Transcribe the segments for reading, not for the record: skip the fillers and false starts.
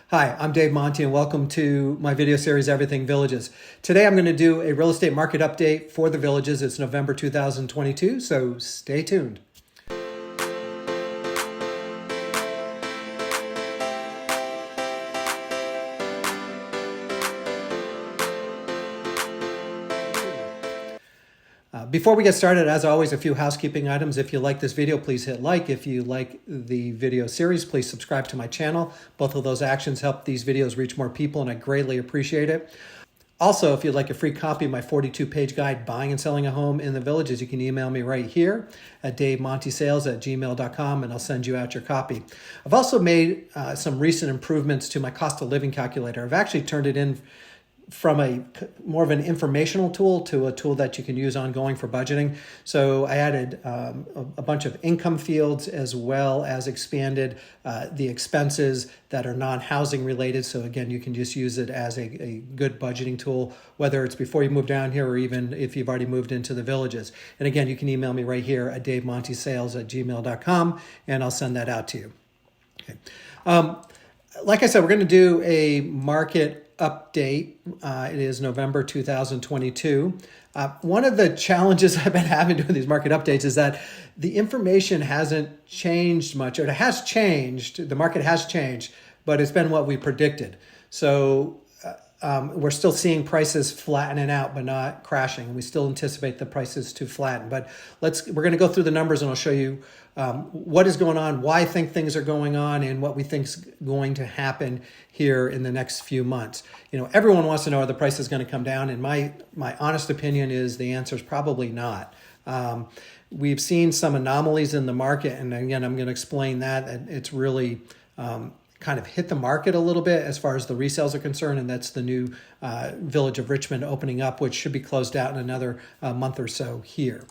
Hi, I'm Dave Monty and welcome to my video series, Everything Villages. Today I'm going to do a real estate market update for the Villages. It's November 2022, so stay tuned. Before we get started, as always, a few housekeeping items. If you like this video, please hit like. If you like the video series, please subscribe to my channel. Both of those actions help these videos reach more people, and I greatly appreciate it. Also, if you'd like a free copy of my 42-page guide, Buying and Selling a Home in the Villages, you can email me right here at davemontysales@gmail.com, and I'll send you out your copy. I've also made some recent improvements to my cost of living calculator. I've actually turned it in from a more of an informational tool to a tool that you can use ongoing for budgeting. So I added a bunch of income fields as well as expanded the expenses that are non-housing related. So again, you can just use it as a good budgeting tool, whether it's before you move down here or even if you've already moved into the Villages. And again, you can email me right here at davemontysales@gmail.com, and I'll send that out to you. Okay. Like I said, we're going to do a market update. It is November 2022. One of the challenges I've been having doing these market updates is that the information hasn't changed much, or it has changed. The market has changed, but it's been what we predicted. So we're still seeing prices flattening out, but not crashing. We still anticipate the prices to flatten. But we're going to go through the numbers, and I'll show you what is going on, why I think things are going on, and what we think is going to happen here in the next few months. You know, everyone wants to know, are the prices going to come down? And my honest opinion is the answer is probably not. We've seen some anomalies in the market, and again, I'm going to explain that. It's really kind of hit the market a little bit as far as the resales are concerned, and that's the new Village of Richmond opening up, which should be closed out in another month or so here.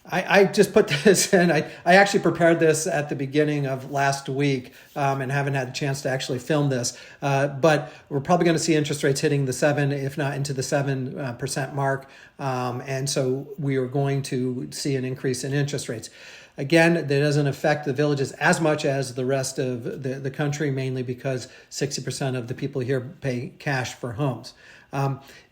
I just put this in. I actually prepared this at the beginning of last week and haven't had a chance to actually film this. But we're probably going to see interest rates hitting the 7, if not into the 7% mark. And so we are going to see an increase in interest rates. Again, that doesn't affect the Villages as much as the rest of the country, mainly because 60% of the people here pay cash for homes.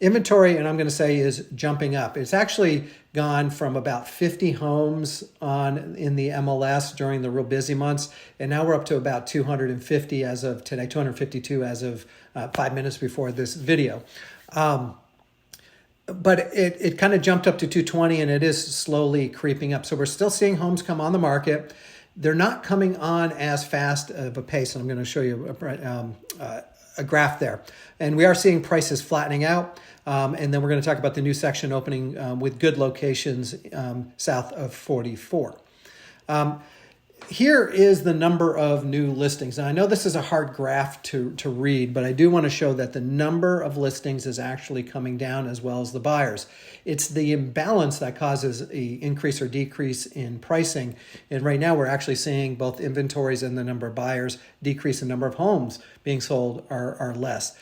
Inventory, and I'm going to say, is jumping up. It's actually gone from about 50 homes in the MLS during the real busy months, and now we're up to about 250 as of today, 252 as of 5 minutes before this video. But it kind of jumped up to 220, and it is slowly creeping up. So we're still seeing homes come on the market. They're not coming on as fast of a pace, and I'm going to show you a graph there. And we are seeing prices flattening out. And then we're going to talk about the new section opening with good locations south of 44. Here is the number of new listings. And I know this is a hard graph to read, but I do want to show that the number of listings is actually coming down as well as the buyers. It's the imbalance that causes an increase or decrease in pricing. And right now we're actually seeing both inventories and the number of buyers decrease. The number of homes being sold are less.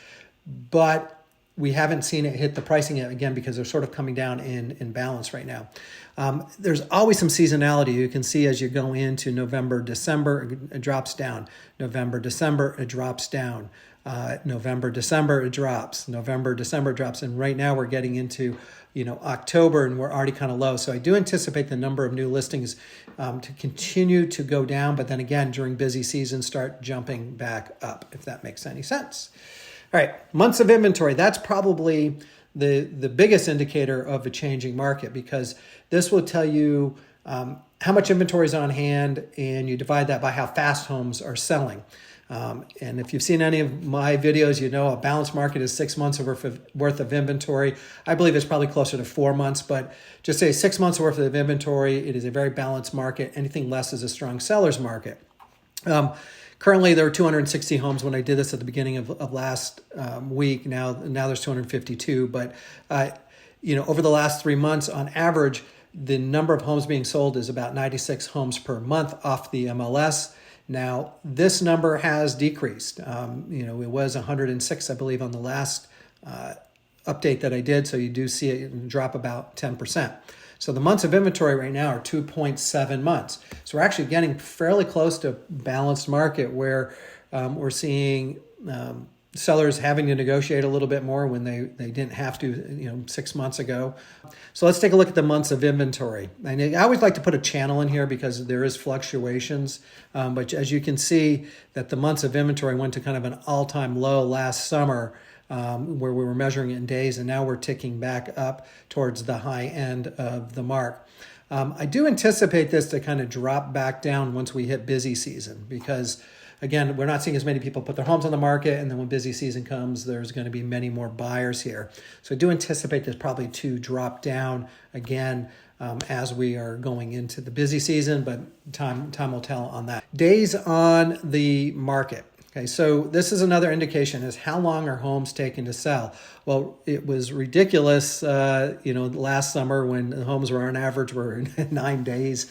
But we haven't seen it hit the pricing yet, again, because they're sort of coming down in balance right now. There's always some seasonality. You can see as you go into November, December, it drops down. November, December, it drops down. November, December, it drops. November, December, it drops. And right now we're getting into October, and we're already kind of low. So I do anticipate the number of new listings to continue to go down, but then again, during busy season, start jumping back up, if that makes any sense. All right, months of inventory. That's probably the biggest indicator of a changing market, because this will tell you how much inventory is on hand, and you divide that by how fast homes are selling. And if you've seen any of my videos, you know a balanced market is 6 months worth of inventory. I believe it's probably closer to 4 months, but just say 6 months worth of inventory. It is a very balanced market. Anything less is a strong seller's market. Currently, there were 260 homes when I did this at the beginning of last week. Now there's 252. But over the last 3 months, on average, the number of homes being sold is about 96 homes per month off the MLS. Now, this number has decreased. It was 106, I believe, on the last update that I did. So you do see it drop about 10%. So the months of inventory right now are 2.7 months. So we're actually getting fairly close to a balanced market where We're seeing sellers having to negotiate a little bit more when they didn't have to, 6 months ago. So let's take a look at the months of inventory. And I always like to put a channel in here because there is fluctuations. But as you can see that the months of inventory went to kind of an all-time low last summer, where we were measuring it in days, and now we're ticking back up towards the high end of the mark. I do anticipate this to kind of drop back down once we hit busy season because, again, we're not seeing as many people put their homes on the market, and then when busy season comes, there's going to be many more buyers here. So I do anticipate this probably to drop down again as we are going into the busy season, but time will tell on that. Days on the market. Okay, so this is another indication is how long are homes taking to sell? Well, it was ridiculous, last summer when the homes were on average were 9 days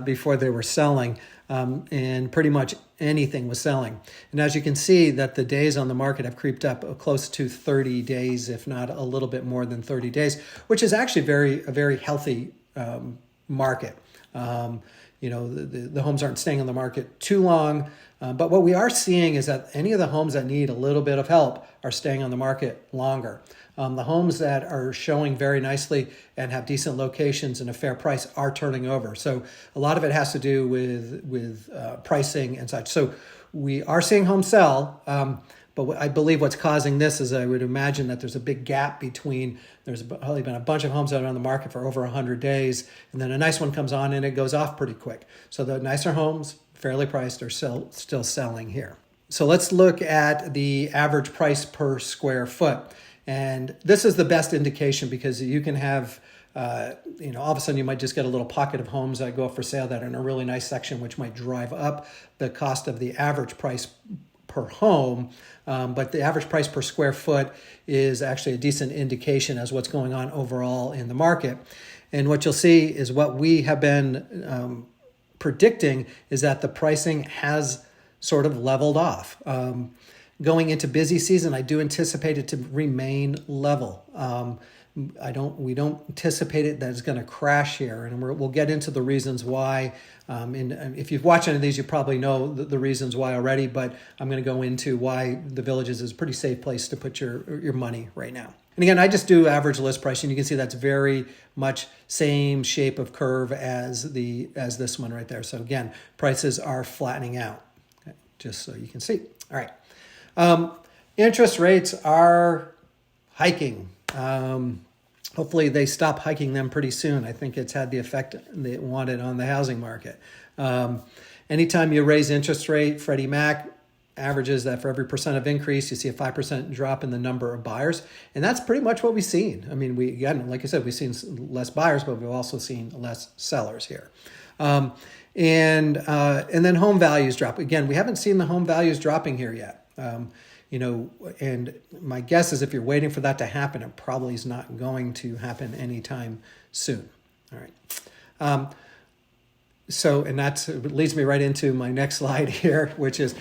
before they were selling, and pretty much anything was selling. And as you can see that the days on the market have creeped up close to 30 days, if not a little bit more than 30 days, which is actually a very healthy market. The homes aren't staying on the market too long. But what we are seeing is that any of the homes that need a little bit of help are staying on the market longer. The homes that are showing very nicely and have decent locations and a fair price are turning over. So a lot of it has to do with pricing and such. So we are seeing homes sell, but I believe what's causing this is I would imagine that there's a big gap between, there's probably been a bunch of homes that are on the market for over 100 days, and then a nice one comes on and it goes off pretty quick. So the nicer homes, fairly priced, are still selling here. So let's look at the average price per square foot. And this is the best indication because you can have, all of a sudden you might just get a little pocket of homes that go up for sale that are in a really nice section, which might drive up the cost of the average price per home. But the average price per square foot is actually a decent indication as what's going on overall in the market. And what you'll see is what we have been predicting is that the pricing has sort of leveled off. Going into busy season, I do anticipate it to remain level. We don't anticipate it that it's going to crash here, and we'll get into the reasons why. And if you've watched any of these, you probably know the reasons why already, but I'm going to go into why the Villages is a pretty safe place to put your money right now. And again, I just do average list price, and you can see that's very much same shape of curve as this one right there. So again, prices are flattening out, okay, just so you can see. All right, interest rates are hiking. Hopefully they stop hiking them pretty soon. I think it's had the effect they wanted on the housing market. Anytime you raise interest rate, Freddie Mac averages that for every % of increase, you see a 5% drop in the number of buyers. And that's pretty much what we've seen. I mean, like I said, we've seen less buyers, but we've also seen less sellers here. And then home values drop. Again, we haven't seen the home values dropping here yet. And my guess is if you're waiting for that to happen, it probably is not going to happen anytime soon. All right. And that leads me right into my next slide here, which is,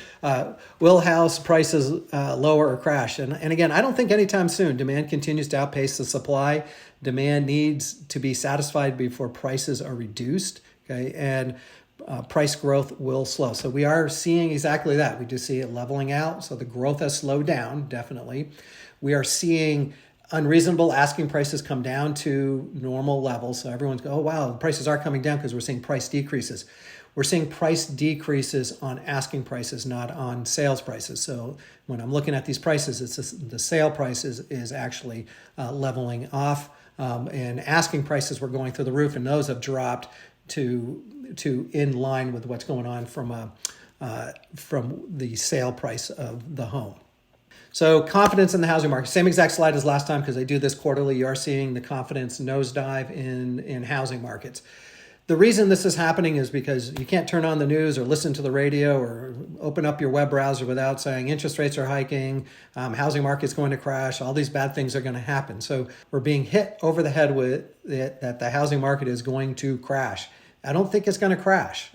will house prices lower or crash? And again, I don't think anytime soon. Demand continues to outpace the supply. Demand needs to be satisfied before prices are reduced. Okay, and price growth will slow. So we are seeing exactly that. We do see it leveling out. So the growth has slowed down, definitely. We are seeing unreasonable asking prices come down to normal levels. So everyone's going, oh, wow, the prices are coming down because we're seeing price decreases. We're seeing price decreases on asking prices, not on sales prices. So when I'm looking at these prices, it's the sale price is actually leveling off. And asking prices were going through the roof, and those have dropped to in line with what's going on from the sale price of the home. So confidence in the housing market, same exact slide as last time because I do this quarterly. You are seeing the confidence nosedive in housing markets. The reason this is happening is because you can't turn on the news or listen to the radio or open up your web browser without saying interest rates are hiking, housing market's going to crash, all these bad things are going to happen. So we're being hit over the head with it, that the housing market is going to crash. I don't think it's going to crash,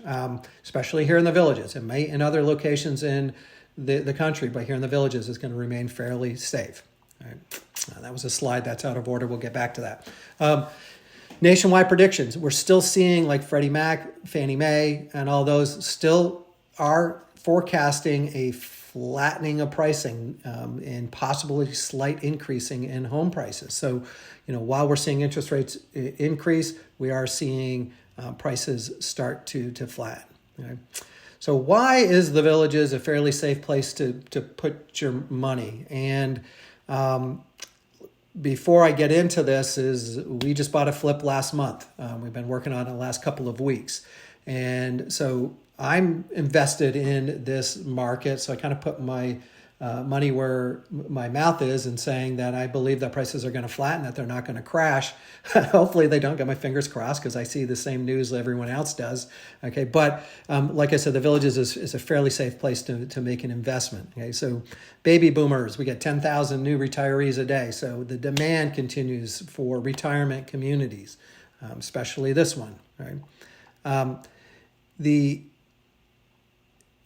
especially here in the Villages. It may in other locations in the country, but here in the Villages, it's going to remain fairly safe. All right. That was a slide that's out of order. We'll get back to that. Nationwide predictions. We're still seeing like Freddie Mac, Fannie Mae, and all those still are forecasting a flattening of pricing and possibly slight increasing in home prices. So, while we're seeing interest rates increase, we are seeing prices start to flatten. Okay? So why is the Villages a fairly safe place to put your money? And before I get into this, we just bought a flip last month. We've been working on it the last couple of weeks. And so I'm invested in this market. So I kind of put my money where my mouth is and saying that I believe that prices are going to flatten, that they're not going to crash. Hopefully they don't. Get my fingers crossed because I see the same news everyone else does. Okay, but like I said, the Villages is a fairly safe place to make an investment. Okay, so baby boomers, we get 10,000 new retirees a day. So the demand continues for retirement communities, especially this one. Right, the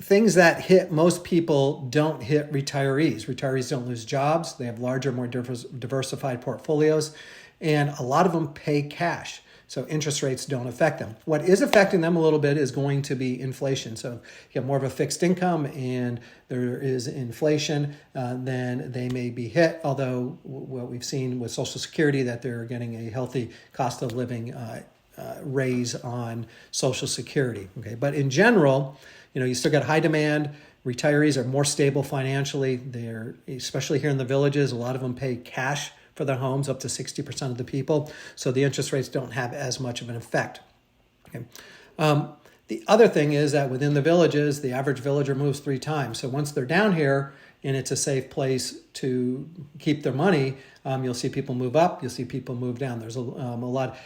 things that hit most people don't hit retirees. Retirees don't lose jobs. They have larger, more diversified portfolios, and a lot of them pay cash. So interest rates don't affect them. What is affecting them a little bit is going to be inflation. So you have more of a fixed income and there is inflation, then they may be hit. Although what we've seen with Social Security, that they're getting a healthy cost of living raise on Social Security. Okay, but in general, you still got high demand. Retirees are more stable financially. They're, especially here in the Villages, a lot of them pay cash for their homes, up to 60% of the people. So the interest rates don't have as much of an effect. Okay. The other thing is that within the Villages, the average villager moves 3 times. So once they're down here and it's a safe place to keep their money, you'll see people move up, you'll see people move down. There's a lot.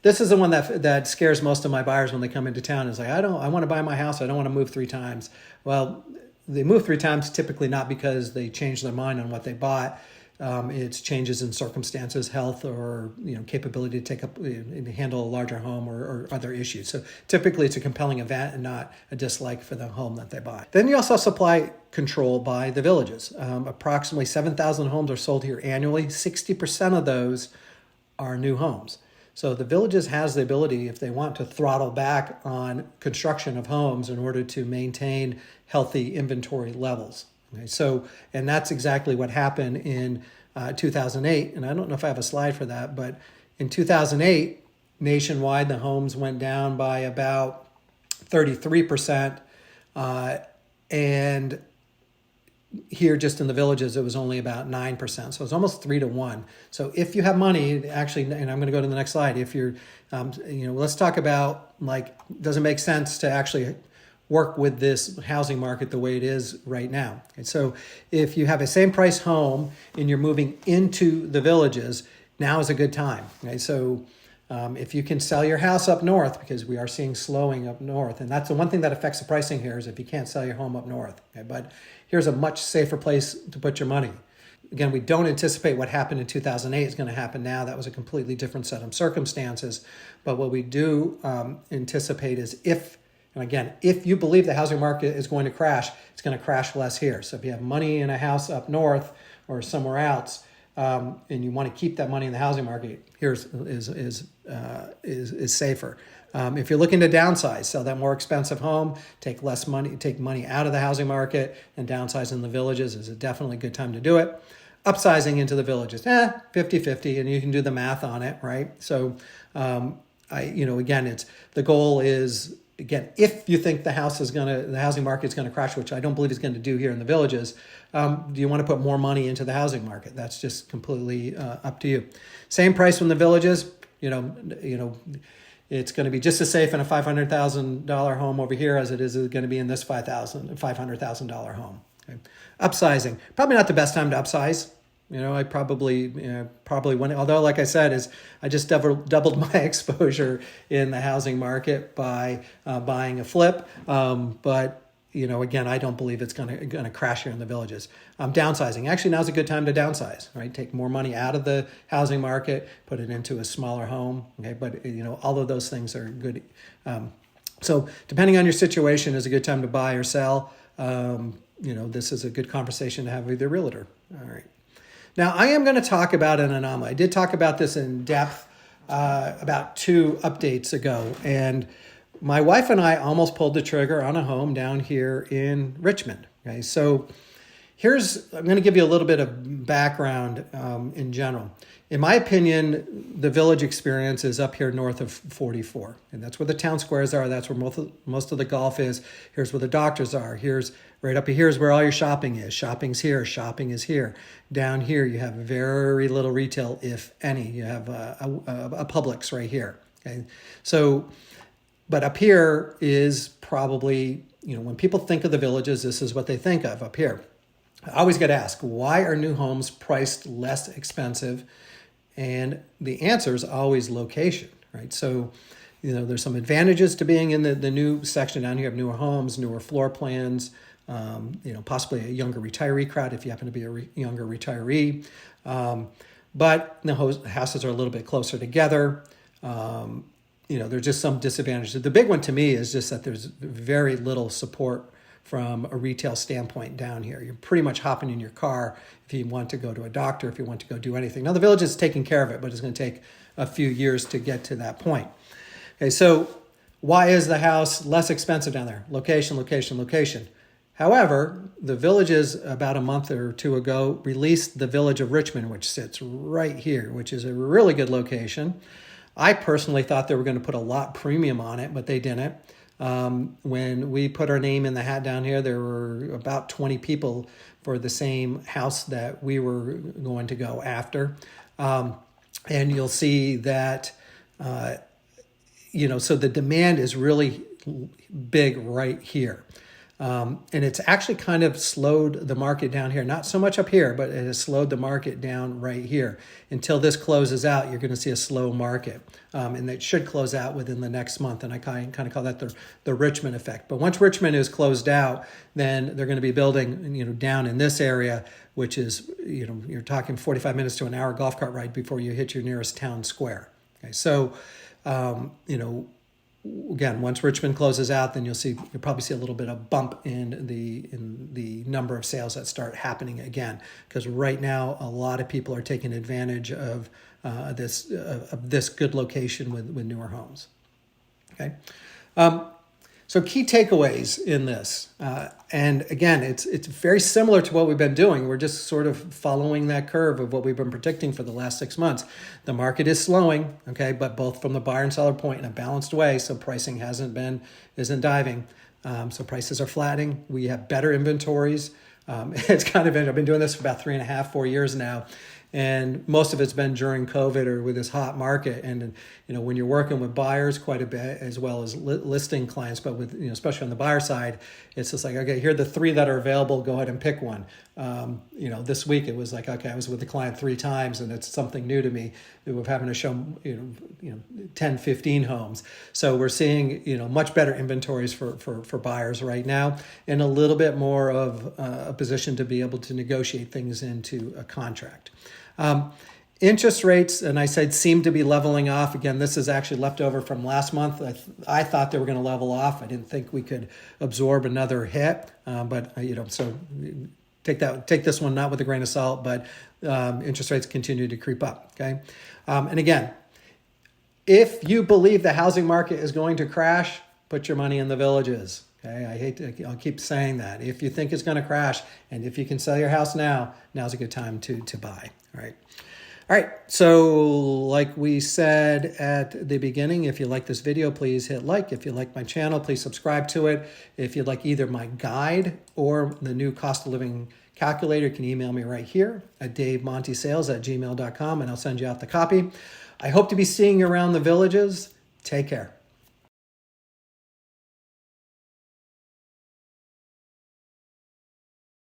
This is the one that scares most of my buyers when they come into town. Is like, I want to buy my house, I don't want to move 3 times. Well, they move 3 times typically not because they change their mind on what they bought. It's changes in circumstances, health, or capability to take up and handle a larger home or other issues. So typically it's a compelling event and not a dislike for the home that they buy. Then you also have supply control by the Villages. Approximately 7,000 homes are sold here annually. 60% of those are new homes. So the Villages has the ability, if they want, to throttle back on construction of homes in order to maintain healthy inventory levels. Okay, so, and that's exactly what happened in 2008. And I don't know if I have a slide for that, but in 2008, nationwide, the homes went down by about 33%. And here, just in the Villages, it was only about 9%. So it's almost 3 to 1. So if you have money, actually, and I'm going to go to the next slide. If you're, let's talk about, does it make sense to actually work with this housing market the way it is right now? And so if you have a same price home and you're moving into the Villages, now is a good time. Okay? So if you can sell your house up north, because we are seeing slowing up north, and that's the one thing that affects the pricing here is if you can't sell your home up north. Okay? But here's a much safer place to put your money. Again, we don't anticipate what happened in 2008 is going to happen now. That was a completely different set of circumstances. But what we do anticipate is if you believe the housing market is going to crash, it's going to crash less here. So if you have money in a house up north or somewhere else, and you want to keep that money in the housing market, here's is safer. If you're looking to downsize, sell that more expensive home, take money out of the housing market, and downsize in the Villages is definitely a good time to do it. Upsizing into the Villages, 50-50, and you can do the math on it, right? So, it's the goal is. Again, if you think the housing market is going to crash, which I don't believe it's going to do here in the Villages, do you want to put more money into the housing market? That's just completely up to you. Same price from the Villages, it's going to be just as safe in a $500,000 home over here as it is going to be in this $500,000 home. Okay. Upsizing, probably not the best time to upsize. I probably wouldn't. Although, like I said, I just doubled my exposure in the housing market by buying a flip. But again, I don't believe it's going to crash here in the Villages. Downsizing. Actually, now's a good time to downsize. Right, take more money out of the housing market, put it into a smaller home. Okay, but all of those things are good. So depending on your situation, is a good time to buy or sell. This is a good conversation to have with your realtor. All right. Now, I am going to talk about an anomaly. I did talk about this in depth about 2 updates ago, and my wife and I almost pulled the trigger on a home down here in Richmond. Okay, so I'm going to give you a little bit of background in general. In my opinion, the village experience is up here north of 44. And that's where the town squares are. That's where most of the golf is. Here's where the doctors are. Here's right up here is where all your shopping is. Shopping's here. Shopping is here. Down here, you have very little retail, if any. You have a Publix right here. Okay, so, but up here is probably, when people think of the villages, this is what they think of up here. I always get asked, why are new homes priced less expensive? And the answer is always location, right? So, there's some advantages to being in the new section down here of newer homes, newer floor plans, possibly a younger retiree crowd if you happen to be a younger retiree. But the houses are a little bit closer together. There's just some disadvantages. The big one to me is just that there's very little support from a retail standpoint down here. You're pretty much hopping in your car if you want to go to a doctor, if you want to go do anything. Now, the village is taking care of it, but it's going to take a few years to get to that point. Okay, so why is the house less expensive down there? Location, location, location. However, the villages about a month or two ago released the village of Richmond, which sits right here, which is a really good location. I personally thought they were going to put a lot premium on it, but they didn't. When we put our name in the hat down here, there were about 20 people for the same house that we were going to go after. And you'll see that, so the demand is really big right here. And it's actually kind of slowed the market down here. Not so much up here, but it has slowed the market down right here. Until this closes out, you're going to see a slow market. And it should close out within the next month. And I kind of call that the Richmond effect. But once Richmond is closed out, then they're going to be building, down in this area, which is, you're talking 45 minutes to an hour golf cart ride before you hit your nearest town square. Okay, so, again, once Richmond closes out, then you'll probably see a little bit of bump in the number of sales that start happening again. Because right now, a lot of people are taking advantage of this good location with newer homes. Okay, so key takeaways in this, and again, it's very similar to what we've been doing. We're just sort of following that curve of what we've been predicting for the last 6 months. The market is slowing, okay, but both from the buyer and seller point in a balanced way. So pricing isn't diving. So prices are flattening. We have better inventories. It's kind of, I've been doing this for about 3.5, 4 years now. And most of it's been during COVID or with this hot market. And, when you're working with buyers quite a bit, as well as listing clients, but with, especially on the buyer side, it's just like, okay, here are the 3 that are available. Go ahead and pick one. This week it was like, okay, I was with the client 3 times and it's something new to me. We're having to show, 10, 15 homes. So we're seeing, much better inventories for buyers right now, and a little bit more of a position to be able to negotiate things into a contract. Interest rates, and I said, seem to be leveling off. Again, this is actually left over from last month. I thought they were going to level off. I didn't think we could absorb another hit, but so take this one not with a grain of salt. But interest rates continue to creep up. Okay, and again, if you believe the housing market is going to crash, put your money in the villages. Okay, I'll keep saying that. If you think it's going to crash, and if you can sell your house now's a good time to buy. All right. So like we said at the beginning, if you like this video, please hit like. If you like my channel, please subscribe to it. If you'd like either my guide or the new cost of living calculator, you can email me right here at davemontysales@gmail.com, and I'll send you out the copy. I hope to be seeing you around the villages. Take care.